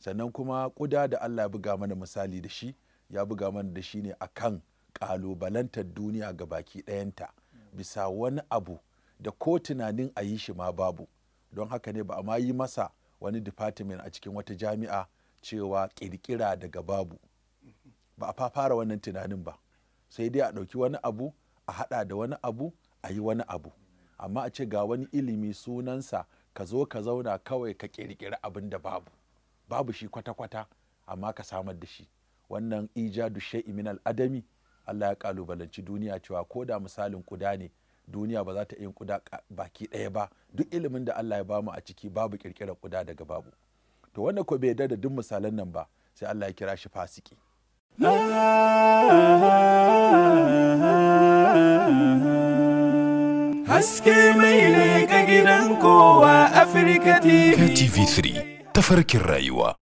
sannan kuma ƙuda da Allah ya buga mana misali da shi, ya buga mana da shi ne akan ƙalubalantar duniya ga baki ɗayanta bisa wani abu da ko tunanin a yi shi ma babu. Don haka ne ba a ma yi masa wani department a cikin wata jami'a cewa ƙirƙira daga babu, ba a fara wannan tunanin ba, sai dai a ɗauki wani abu a haɗa da wani abu a yi wani abu. Amma a ce ga wani ilimi sunansa ka zo ka zauna kawai ka ƙirƙiri abin da babu shi kwata-kwata amma ka samar da shi. Wannan ijadu shay'i min al'adami, Allah ya kalubalanci duniya cewa ko da misalin kuda ne, duniya ba za ta yin kuda baki ɗaya ba. Duk ilimin da Allah ya bamu a ciki babu ƙirƙirar kuda daga babu. To wanda ko bai yarda da duk misalan nan ba, sai Allah ya kira shi fasiki. Haske mai ne ga gidan kowa Afirka TV. TV3 tafarkin rayuwa.